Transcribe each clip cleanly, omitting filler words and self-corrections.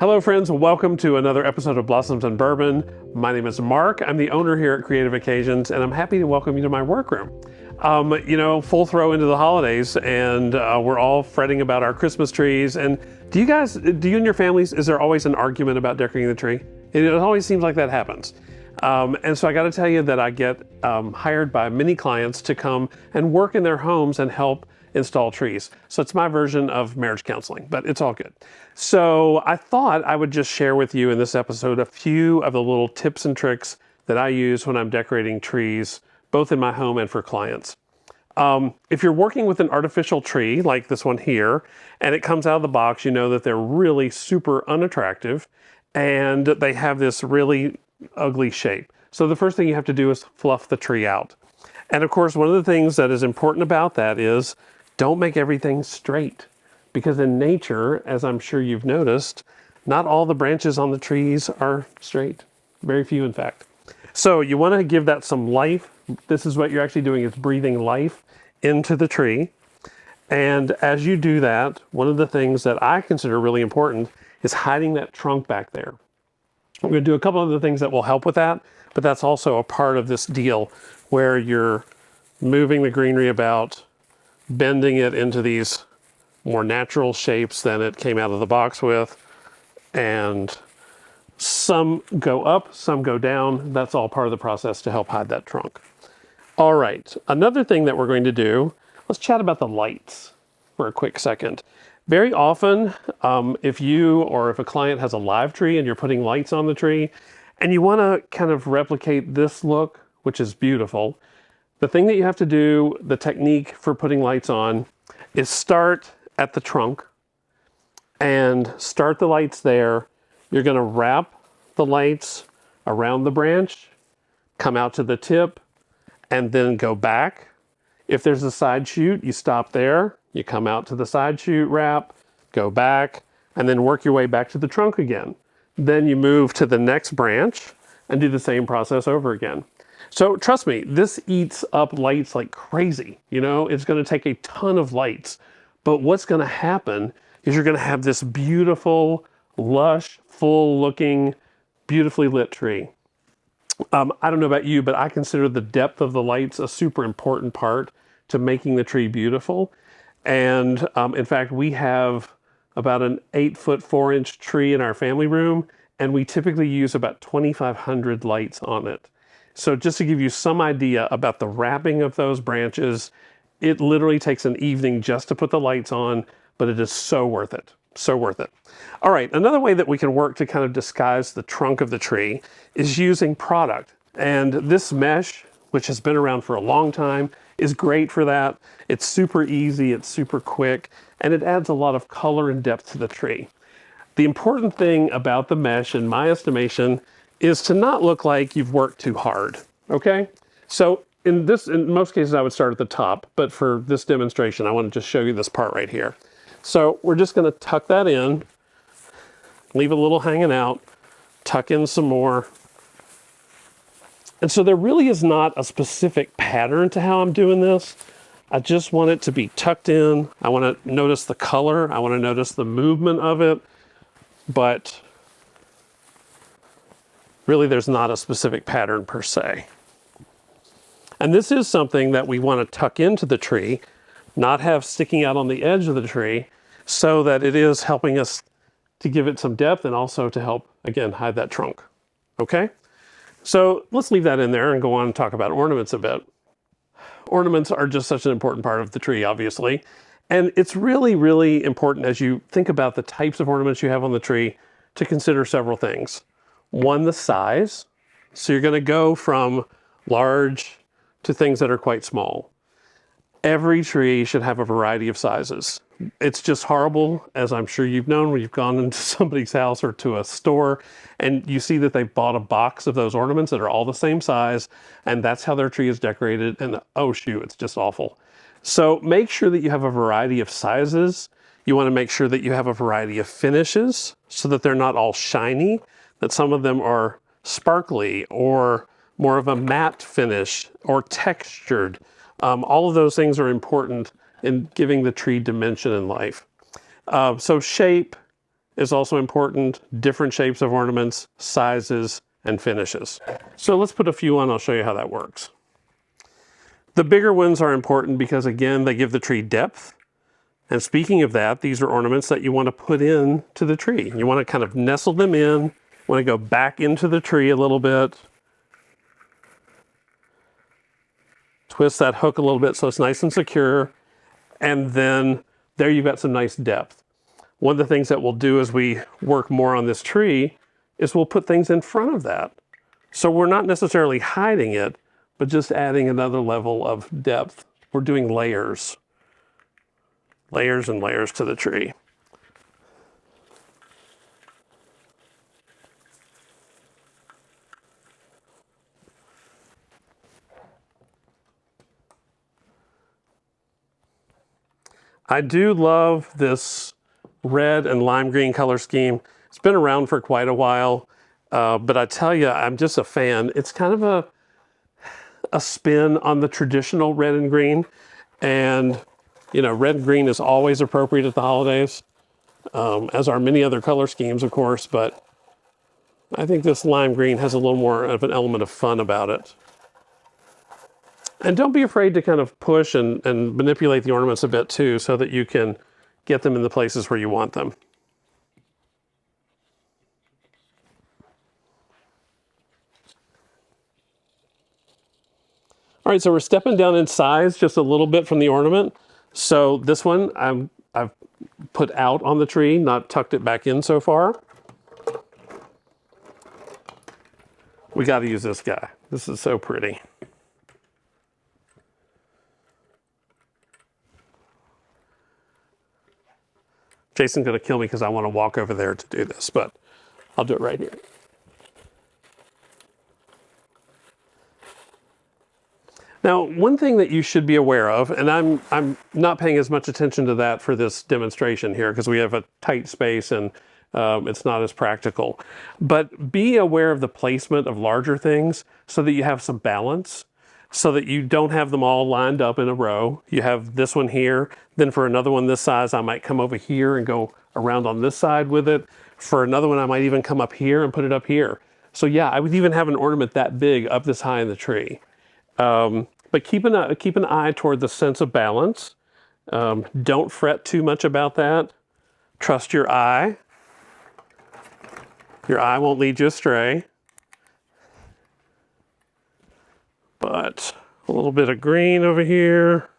Hello friends, welcome to another episode of Blossoms and Bourbon. My name is Mark. I'm the owner here at Creative Occasions, and I'm happy to welcome you to my workroom. Full throw into the holidays, and we're all fretting about our Christmas trees. And do you and your families, is there always an argument about decorating the tree? It always seems like that happens. And so I got to tell you that I get hired by many clients to come and work in their homes and help install trees. So it's my version of marriage counseling, but it's all good. So I thought I would just share with you in this episode a few of the little tips and tricks that I use when I'm decorating trees, both in my home and for clients. If you're working with an artificial tree like this one here, and it comes out of the box, you know that they're really super unattractive and they have this really ugly shape. So the first thing you have to do is fluff the tree out. And of course, one of the things that is important about that is don't make everything straight, because in nature, as I'm sure you've noticed, not all the branches on the trees are straight. Very few, in fact. So you want to give that some life. This is what you're actually doing, is breathing life into the tree. And as you do that, one of the things that I consider really important is hiding that trunk back there. I'm going to do a couple of other things that will help with that, but that's also a part of this deal where you're moving the greenery about, bending it into these more natural shapes than it came out of the box with. And some go up, some go down. That's all part of the process to help hide that trunk. All right, another thing that we're going to do, let's chat about the lights for a quick second. Very often, if a client has a live tree and you're putting lights on the tree, and you want to kind of replicate this look, which is beautiful, the thing that you have to do, the technique for putting lights on, is start at the trunk and start the lights there. You're going to wrap the lights around the branch, come out to the tip, and then go back. If there's a side shoot, you stop there, you come out to the side shoot wrap, go back, and then work your way back to the trunk again. Then you move to the next branch and do the same process over again. So trust me, this eats up lights like crazy. You know, it's going to take a ton of lights. But what's going to happen is you're going to have this beautiful, lush, full-looking, beautifully lit tree. I don't know about you, but I consider the depth of the lights a super important part to making the tree beautiful. And in fact, we have about an 8-foot 4-inch tree in our family room, and we typically use about 2,500 lights on it. So just to give you some idea about the wrapping of those branches, it literally takes an evening just to put the lights on, but it is so worth it. So worth it. All right, another way that we can work to kind of disguise the trunk of the tree is using product. And this mesh, which has been around for a long time, is great for that. It's super easy, it's super quick, and it adds a lot of color and depth to the tree. The important thing about the mesh, in my estimation, is to not look like you've worked too hard, okay? So in most cases, I would start at the top, but for this demonstration, I want to just show you this part right here. So we're just going to tuck that in, leave a little hanging out, tuck in some more. And so there really is not a specific pattern to how I'm doing this. I just want it to be tucked in. I want to notice the color. I want to notice the movement of it, but really there's not a specific pattern per se. And this is something that we want to tuck into the tree, not have sticking out on the edge of the tree, so that it is helping us to give it some depth and also to help, again, hide that trunk. Okay? So let's leave that in there and go on and talk about ornaments a bit. Ornaments are just such an important part of the tree, obviously. And it's really, really important as you think about the types of ornaments you have on the tree to consider several things. One, the size. So you're going to go from large to things that are quite small. Every tree should have a variety of sizes. It's just horrible, as I'm sure you've known, when you've gone into somebody's house or to a store and you see that they've bought a box of those ornaments that are all the same size, and that's how their tree is decorated, and oh shoot, it's just awful. So make sure that you have a variety of sizes. You want to make sure that you have a variety of finishes so that they're not all shiny, that some of them are sparkly or more of a matte finish or textured. All of those things are important in giving the tree dimension and life. So shape, is also important, different shapes of ornaments, sizes, and finishes. So let's put a few on, I'll show you how that works. The bigger ones are important because, again, they give the tree depth. And speaking of that, these are ornaments that you want to put in to the tree. You want to kind of nestle them in, want to go back into the tree a little bit. Twist that hook a little bit so it's nice and secure. And then there you've got some nice depth. One of the things that we'll do as we work more on this tree is we'll put things in front of that. So we're not necessarily hiding it, but just adding another level of depth. We're doing layers. Layers and layers to the tree. I do love this red and lime green color scheme. It's been around for quite a while, but I tell you, I'm just a fan. It's kind of a spin on the traditional red and green. And, you know, red and green is always appropriate at the holidays, as are many other color schemes, of course, but I think this lime green has a little more of an element of fun about it. And don't be afraid to kind of push and manipulate the ornaments a bit too, so that you can get them in the places where you want them. All right, so we're stepping down in size just a little bit from the ornament. So this one I've put out on the tree, not tucked it back in so far. We got to use this guy. This is so pretty. Jason's going to kill me because I want to walk over there to do this, but I'll do it right here. Now, one thing that you should be aware of, and I'm not paying as much attention to that for this demonstration here because we have a tight space and it's not as practical, but be aware of the placement of larger things so that you have some balance, so that you don't have them all lined up in a row. You have this one here, then for another one this size, I might come over here and go around on this side with it. For another one, I might even come up here and put it up here. So yeah, I would even have an ornament that big up this high in the tree. But keep an eye toward the sense of balance. Don't fret too much about that. Trust your eye. Your eye won't lead you astray. But a little bit of green over here.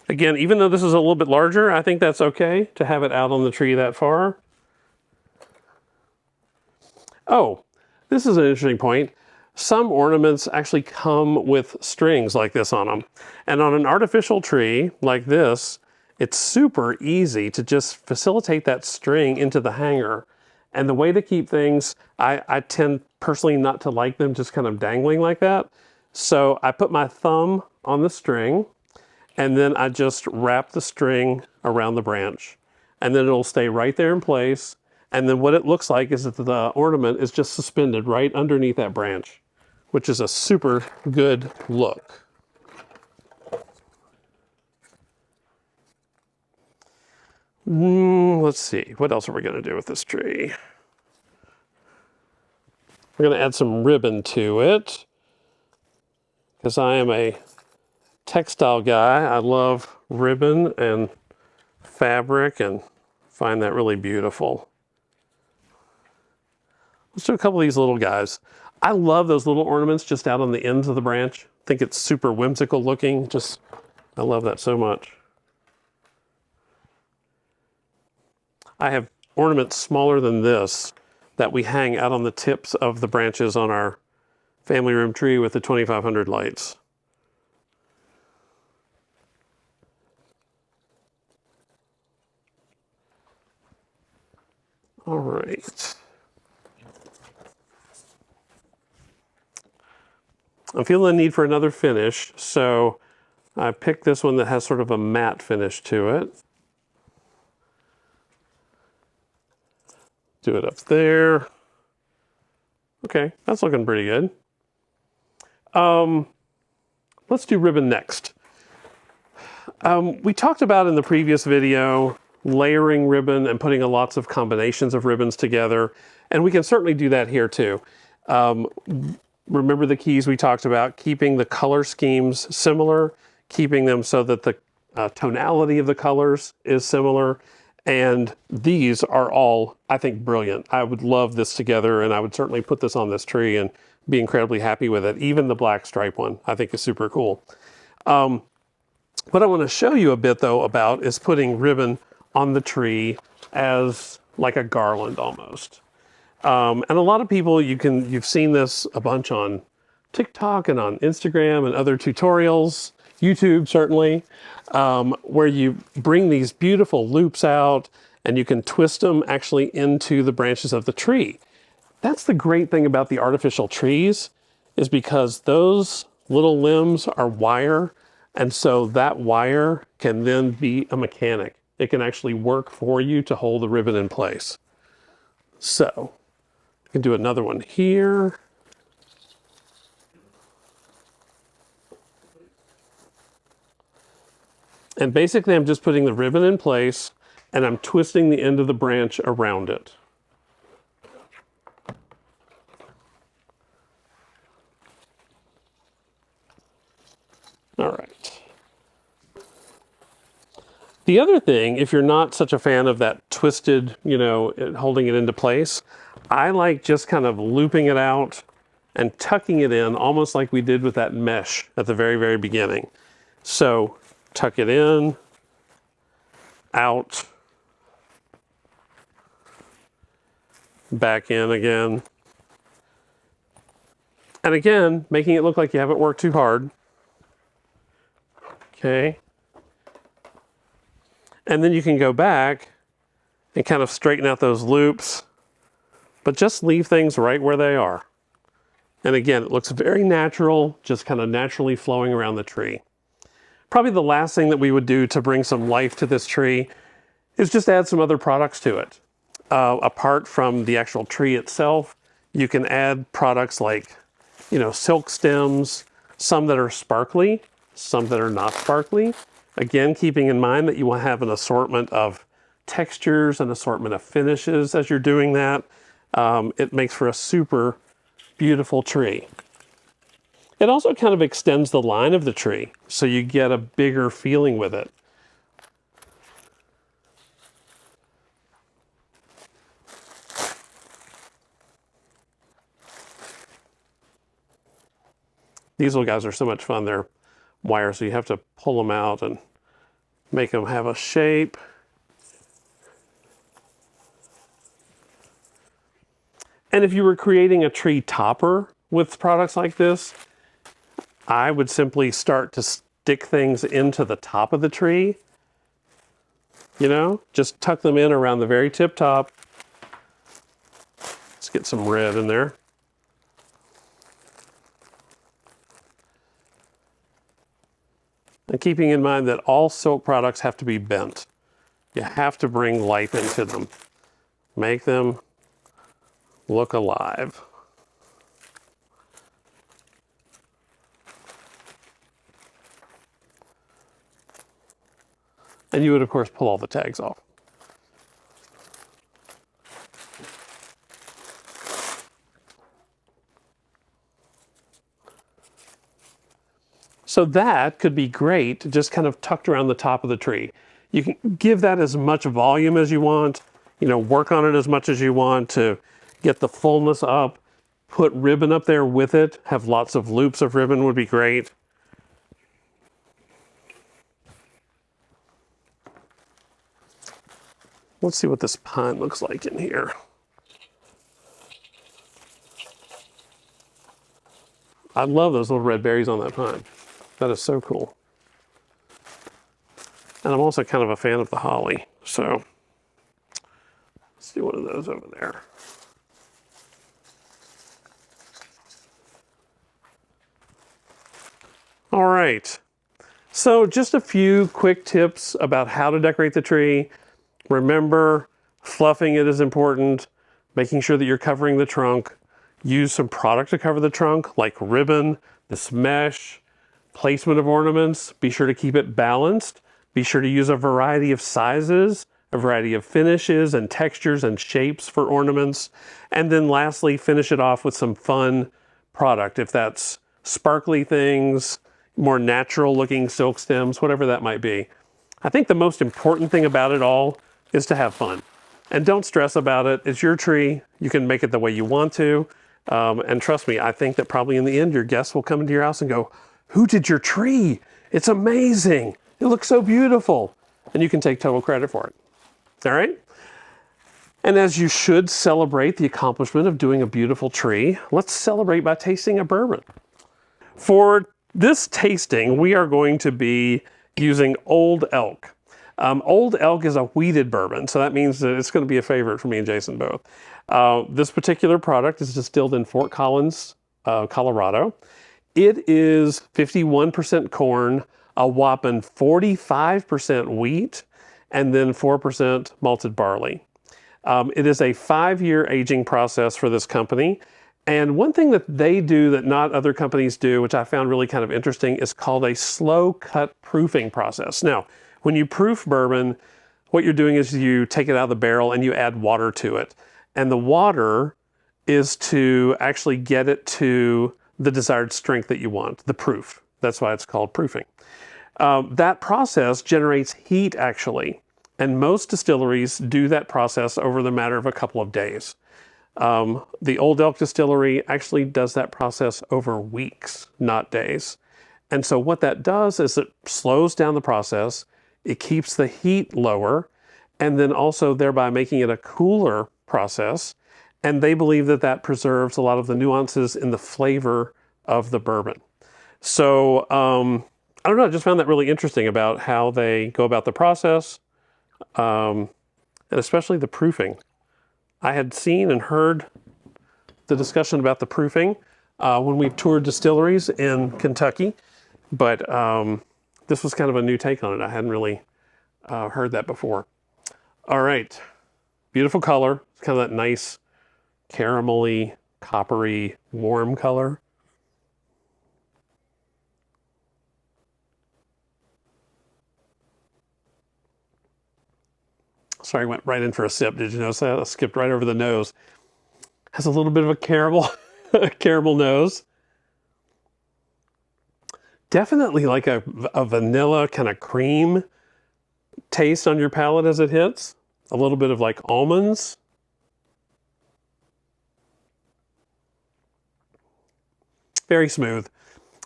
Again, even though this is a little bit larger, I think that's okay to have it out on the tree that far. Oh, this is an interesting point. Some ornaments actually come with strings like this on them. And on an artificial tree like this, it's super easy to just facilitate that string into the hanger. And the way to keep things, I tend personally not to like them just kind of dangling like that. So I put my thumb on the string and then I just wrap the string around the branch. And then it'll stay right there in place. And then what it looks like is that the ornament is just suspended right underneath that branch, which is a super good look. Let's see, what else are we going to do with this tree? We're going to add some ribbon to it because I am a textile guy. I love ribbon and fabric and find that really beautiful. Let's do a couple of these little guys. I love those little ornaments just out on the ends of the branch. I think it's super whimsical looking. I love that so much. I have ornaments smaller than this that we hang out on the tips of the branches on our family room tree with the 2500 lights. All right. I'm feeling the need for another finish, so I picked this one that has sort of a matte finish to it. Do it up there. Okay, that's looking pretty good. Let's do ribbon next. we talked about in the previous video layering ribbon and putting lots of combinations of ribbons together, and we can certainly do that here too. Remember the keys we talked about, keeping the color schemes similar, keeping them so that the tonality of the colors is similar, and these are all, I think, brilliant. I would love this together, and I would certainly put this on this tree and be incredibly happy with it. Even the black stripe one, I think, is super cool. What I want to show you a bit, though, about is putting ribbon on the tree as like a garland almost. And a lot of people, you've seen this a bunch on TikTok and on Instagram and other tutorials, YouTube certainly, where you bring these beautiful loops out and you can twist them actually into the branches of the tree. That's the great thing about the artificial trees, is because those little limbs are wire, and so that wire can then be a mechanic. It can actually work for you to hold the ribbon in place. So, I can do another one here. And basically I'm just putting the ribbon in place and I'm twisting the end of the branch around it. All right. The other thing, if you're not such a fan of that twisted, holding it into place, I like just kind of looping it out and tucking it in, almost like we did with that mesh at the very, very beginning. So tuck it in, out, back in again. And again, making it look like you haven't worked too hard. Okay. And then you can go back and kind of straighten out those loops, but just leave things right where they are. And again, it looks very natural, just kind of naturally flowing around the tree. Probably the last thing that we would do to bring some life to this tree is just add some other products to it. Apart from the actual tree itself, you can add products like, silk stems, some that are sparkly, some that are not sparkly. Again, keeping in mind that you will have an assortment of textures, an assortment of finishes as you're doing that. It makes for a super beautiful tree. It also kind of extends the line of the tree, so you get a bigger feeling with it. These little guys are so much fun. They're wire, so you have to pull them out and make them have a shape. And if you were creating a tree topper with products like this, I would simply start to stick things into the top of the tree. Just tuck them in around the very tip top. Let's get some red in there. And keeping in mind that all silk products have to be bent. You have to bring life into them. Make them look alive. And you would, of course, pull all the tags off. So that could be great, just kind of tucked around the top of the tree. You can give that as much volume as you want, work on it as much as you want to get the fullness up. Put ribbon up there with it, have lots of loops of ribbon would be great. Let's see what this pine looks like in here. I love those little red berries on that pine. That is so cool. And I'm also kind of a fan of the holly, so let's do one of those over there. All right, so just a few quick tips about how to decorate the tree. Remember, fluffing it is important, making sure that you're covering the trunk. Use some product to cover the trunk, like ribbon, this mesh, Placement of ornaments, be sure to keep it balanced. Be sure to use a variety of sizes, a variety of finishes and textures and shapes for ornaments. And then lastly, finish it off with some fun product. If that's sparkly things, more natural looking silk stems, whatever that might be. I think the most important thing about it all is to have fun. And don't stress about it. It's your tree. You can make it the way you want to. And trust me, I think that probably in the end, your guests will come into your house and go, "Who did your tree? It's amazing. It looks so beautiful." And you can take total credit for it. All right? And as you should celebrate the accomplishment of doing a beautiful tree, let's celebrate by tasting a bourbon. For this tasting, we are going to be using Old Elk. Old Elk is a wheated bourbon, so that means that it's going to be a favorite for me and Jason both. This particular product is distilled in Fort Collins, Colorado. It is 51% corn, a whopping 45% wheat, and then 4% malted barley. It is a 5-year aging process for this company. And one thing that they do that not other companies do, which I found really kind of interesting, is called a slow cut proofing process. Now, when you proof bourbon, what you're doing is you take it out of the barrel and you add water to it. And the water is to actually get it to the desired strength that you want, the proof. That's why it's called proofing. That process generates heat actually. And most distilleries do that process over the matter of a couple of days. The Old Elk Distillery actually does that process over weeks, not days. And so what that does is it slows down the process, it keeps the heat lower, and then also thereby making it a cooler process. And they believe that that preserves a lot of the nuances in the flavor of the bourbon. So I don't know, I just found that really interesting about how they go about the process, and especially the proofing. I had seen and heard the discussion about the proofing when we toured distilleries in Kentucky, but this was kind of a new take on it. I hadn't really heard that before. All right, beautiful color. It's kind of that nice caramelly, coppery, warm color. Sorry, I went right in for a sip. Did you notice that? I skipped right over the nose. Has a little bit of a caramel, caramel nose. Definitely like a vanilla kind of cream taste on your palate as it hits. A little bit of like almonds. Very smooth.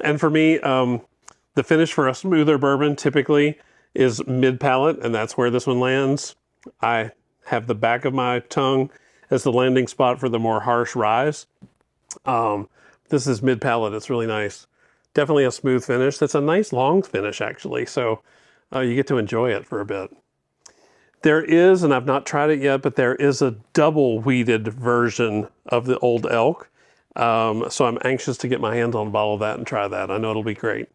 And for me, the finish for a smoother bourbon typically is mid-palate, and that's where this one lands. I have the back of my tongue as the landing spot for the more harsh ryes. This is mid-palate. It's really nice. Definitely a smooth finish. That's a nice long finish, actually. So you get to enjoy it for a bit. There is, and I've not tried it yet, but there is a double wheated version of the Old Elk. So I'm anxious to get my hands on a bottle of that and try that. I know it'll be great.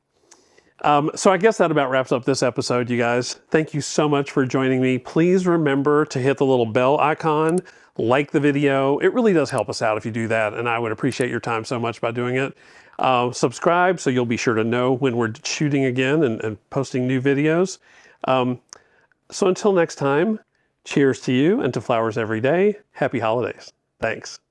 So I guess that about wraps up this episode, you guys. Thank you so much for joining me. Please remember to hit the little bell icon, like the video. It really does help us out if you do that, and I would appreciate your time so much by doing it. Subscribe so you'll be sure to know when we're shooting again and posting new videos. So until next time, cheers to you and to flowers every day. Happy holidays. Thanks.